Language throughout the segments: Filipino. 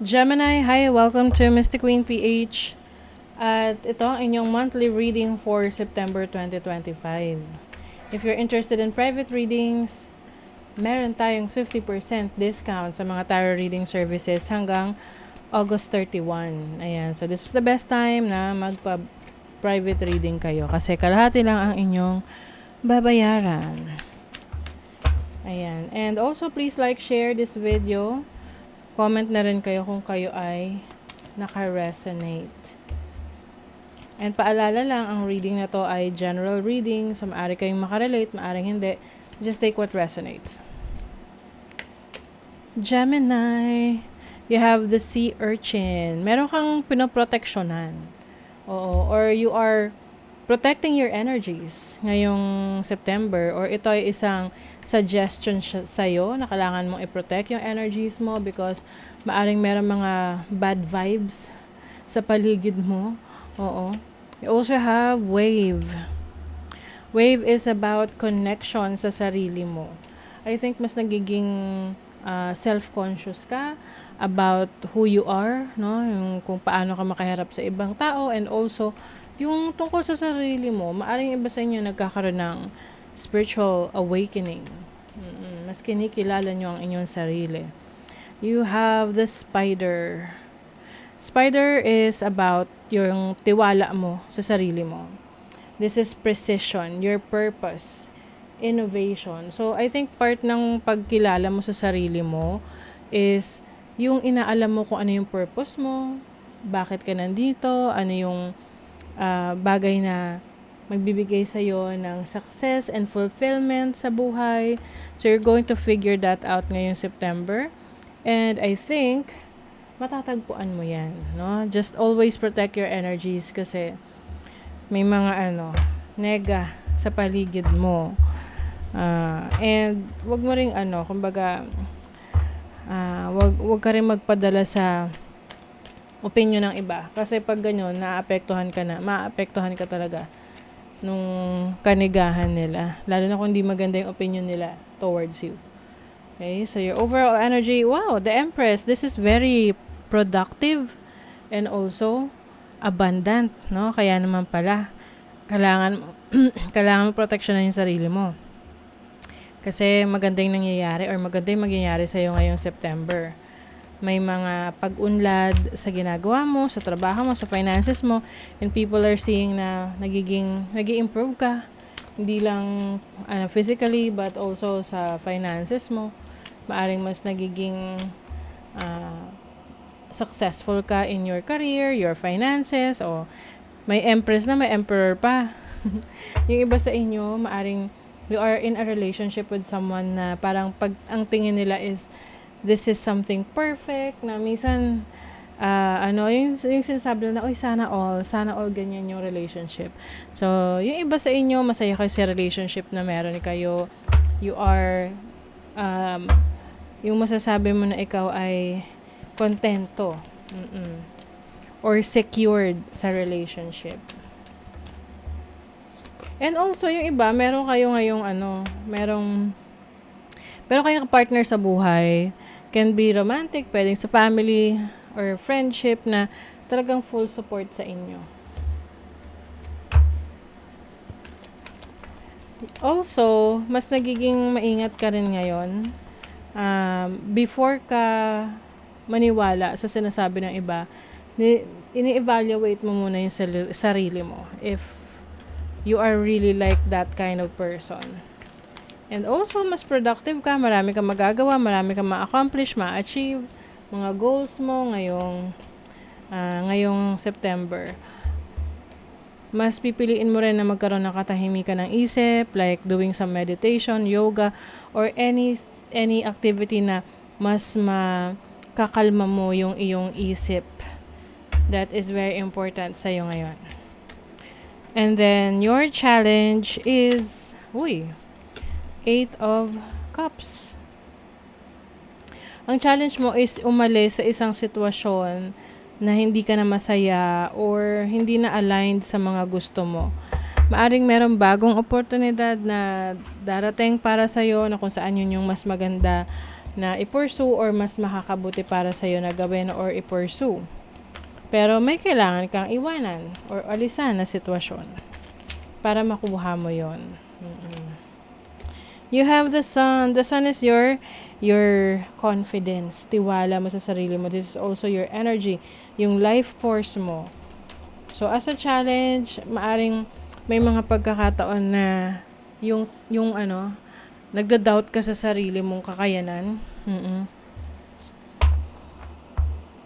Gemini, hi! Welcome to Mystic Queen PH. At ito ang inyong monthly reading for September 2025. If you're interested in private readings, meron tayong 50% discount sa mga tarot reading services hanggang August 31. Ayan, so this is the best time na magpa-private reading kayo kasi kalahati lang ang inyong babayaran. Ayan, and also please like, share this video. Comment na rin kayo kung kayo ay naka-resonate. And paalala lang, ang reading na to ay general reading. So, maaari kayong makarelate, maaring hindi. Just take what resonates. Gemini, you have the sea urchin. Meron kang pinoproteksyonan. Oo, or you are protecting your energies ngayong September, or ito ay isang suggestion sa'yo na kailangan mong i-protect yung energies mo because maaring meron mga bad vibes sa paligid mo. Oo. You also have wave. Wave is about connection sa sarili mo. I think mas nagiging self-conscious ka about who you are, no? Yung kung paano ka makaharap sa ibang tao, and also yung tungkol sa sarili mo. Maaring iba sa inyo nagkakaroon ng spiritual awakening. Mas kinikilala nyo ang inyong sarili. You have the spider. Spider is about yung tiwala mo sa sarili mo. This is precision, your purpose, innovation. So, I think part ng pagkilala mo sa sarili mo is yung inaalam mo kung ano yung purpose mo, bakit ka nandito, ano yung bagay na magbibigay sa'yo ng success and fulfillment sa buhay. So, you're going to figure that out ngayong September. And I think, matatagpuan mo yan. No? Just always protect your energies kasi may mga nega sa paligid mo. And wag mo ring kumbaga, wag ka rin magpadala sa opinion ng iba. Kasi pag ganyan, maapektuhan ka talaga nung kanigahan nila. Lalo na kung hindi maganda yung opinion nila towards you. Okay, so your overall energy, wow, the Empress, this is very productive and also abundant, no? Kaya naman pala, kailangan mo proteksyonan yung sarili mo. Kasi maganda yung nangyayari or maganda yung mangyayari sa'yo ngayong September. May mga pag-unlad sa ginagawa mo, sa trabaho mo, sa finances mo, and people are seeing na nag-i-improve ka. Hindi lang physically, but also sa finances mo. Maaring mas nagiging successful ka in your career, your finances, o may empress na, may emperor pa. Yung iba sa inyo, maaring you are in a relationship with someone na parang pag ang tingin nila is this is something perfect, na minsan yung sinasabi na, sana all ganyan yung relationship. So, yung iba sa inyo, masaya kayo sa relationship na meron kayo. You are yung masasabi mo na ikaw ay kontento or secured sa relationship. And also, yung iba, meron kayong partner sa buhay. Can be romantic, pwedeng sa family or friendship na talagang full support sa inyo. Also, mas nagiging maingat ka rin ngayon. Before ka maniwala sa sinasabi ng iba, ini-evaluate mo muna yung sarili mo. If you are really like that kind of person. And also, mas productive ka, marami kang magagawa, marami kang ma-accomplish, ma-achieve, mga goals mo ngayong September. Mas pipiliin mo rin na magkaroon ng katahimikan ng isip, like doing some meditation, yoga, or any activity na mas makakalma mo yung iyong isip. That is very important sa'yo ngayon. And then, your challenge is, 8 of Cups. Ang challenge mo is umalis sa isang sitwasyon na hindi ka na masaya or hindi na aligned sa mga gusto mo. Maaring merong bagong oportunidad na darating para sa'yo na kung saan yun yung mas maganda na i-pursue or mas makakabuti para sa'yo na gawin or i-pursue. Pero may kailangan kang iwanan or alisan na sitwasyon para makuha mo yon. You have the sun. The sun is your confidence. Tiwala mo sa sarili mo. This is also your energy. Yung life force mo. So, as a challenge, maaring may mga pagkakataon na yung nagda-doubt ka sa sarili mong kakayanan.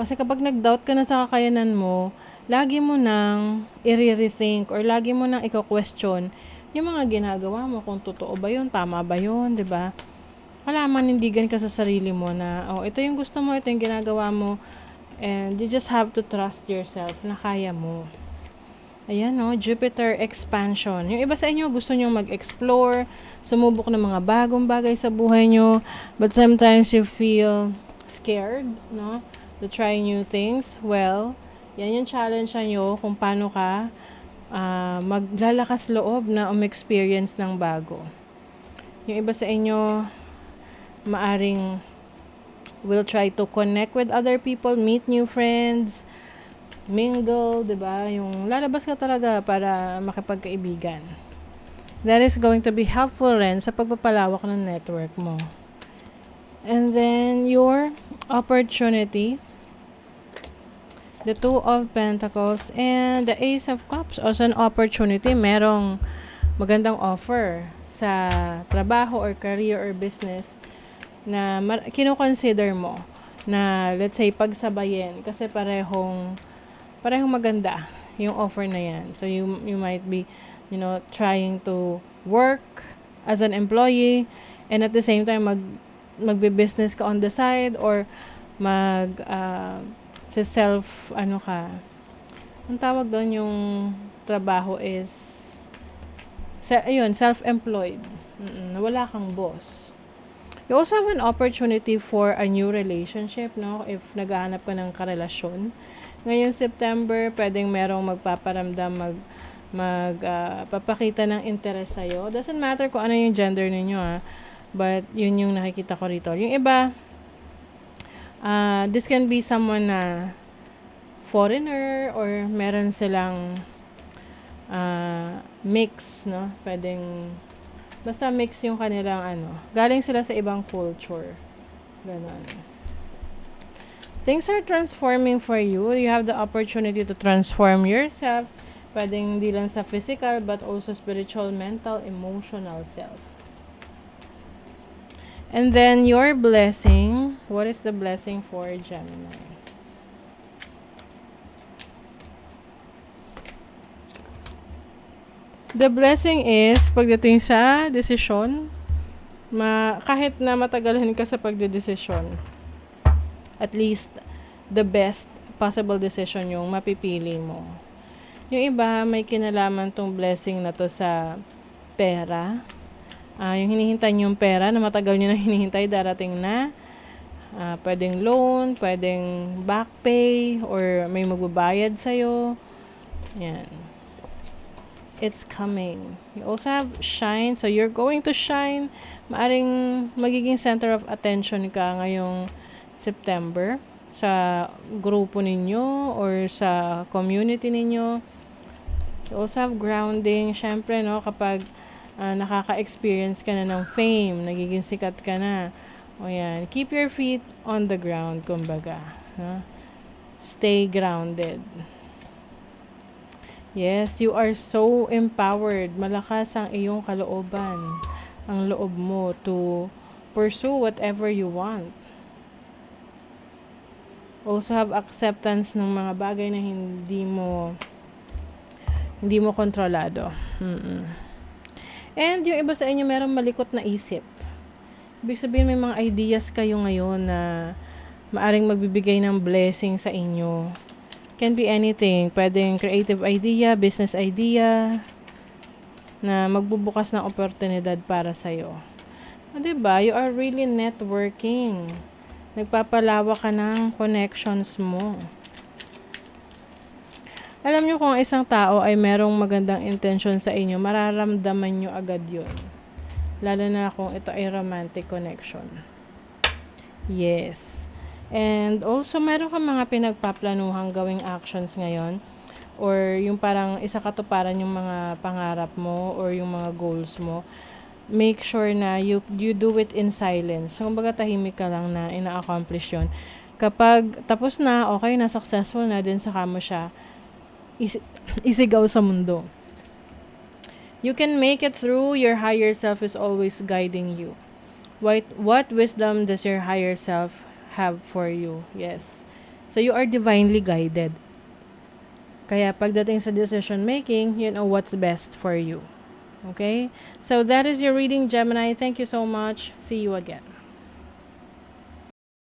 Kasi kapag nag-doubt ka na sa kakayanan mo, lagi mo nang i-rethink or lagi mo nang i-question yung mga ginagawa mo, kung totoo ba yun, tama ba yun, di ba? Wala manindigan ka sa sarili mo na, ito yung gusto mo, ito yung ginagawa mo, and you just have to trust yourself na kaya mo. Ayan, Jupiter expansion. Yung iba sa inyo, gusto nyo mag-explore, sumubok ng mga bagong bagay sa buhay nyo, but sometimes you feel scared, to try new things. Well, yan yung challenge nyo kung paano ka maglalakas loob na experience ng bago. Yung iba sa inyo, maaring will try to connect with other people, meet new friends, mingle, diba? Yung lalabas ka talaga para makipagkaibigan. That is going to be helpful rin sa pagpapalawak ng network mo. And then, your opportunity, the Two of Pentacles, and the Ace of Cups. Also an opportunity, merong magandang offer sa trabaho or career or business na kino-consider mo na, let's say, pagsabayin kasi parehong maganda yung offer na yan. So, you might be, trying to work as an employee and at the same time, magbe-business ka on the side or sa ang tawag doon yung trabaho is, self-employed. Wala kang boss. You also have an opportunity for a new relationship, if naghahanap ka ng karelasyon. Ngayong September, pwedeng merong magpaparamdam, papakita ng interest sa'yo. Doesn't matter kung ano yung gender ninyo, but yun yung nakikita ko rito. Yung iba, this can be someone na foreigner or meron silang mix, Pwedeng, basta mix yung kanilang galing sila sa ibang culture. Ganon. Things are transforming for you. You have the opportunity to transform yourself. Pwedeng hindi lang sa physical, but also spiritual, mental, emotional self. And then, your blessing. What is the blessing for Gemini? The blessing is, pagdating sa desisyon, kahit na matagalan ka sa pagdedesisyon, at least, the best possible decision yung mapipili mo. Yung iba, may kinalaman tong blessing na to sa pera. Yung hinihintay nyo yung pera na matagal nyo na hinihintay, darating na. Pwedeng loan, pwedeng back pay, or may magbabayad sa'yo. Yan. It's coming. You also have shine. So, you're going to shine. Maaring magiging center of attention ka ngayong September sa grupo ninyo or sa community ninyo. You also have grounding. Syempre, kapag nakaka-experience ka na ng fame, nagiging sikat ka na. O yan, keep your feet on the ground, kumbaga. Stay grounded. Yes, you are so empowered. Malakas ang iyong kalooban, ang loob mo to pursue whatever you want. Also have acceptance ng mga bagay na hindi mo kontrolado. And yung iba sa inyo, merong malikot na isip. Ibig sabihin, may mga ideas kayo ngayon na maaring magbibigay ng blessing sa inyo. Can be anything. Pwedeng creative idea, business idea, na magbubukas ng oportunidad para sa'yo. Diba? You are really networking. Nagpapalawak ka ng connections mo. Alam nyo, kung isang tao ay merong magandang intention sa inyo, mararamdaman nyo agad yun. Lalo na kung ito ay romantic connection. Yes. And also, meron ka mga pinagpaplanuhang gawing actions ngayon or yung parang isa katuparan yung mga pangarap mo or yung mga goals mo. Make sure na you do it in silence. So, kumbaga tahimik ka lang na ina-accomplish yun. Kapag tapos na, okay na, successful na, din saka mo siya is- isigaw sa mundo. You can make it through. Your higher self is always guiding you. What wisdom does your higher self have for you? Yes. So you are divinely guided. Kaya pagdating sa decision making, you know what's best for you. Okay? So that is your reading, Gemini. Thank you so much. See you again.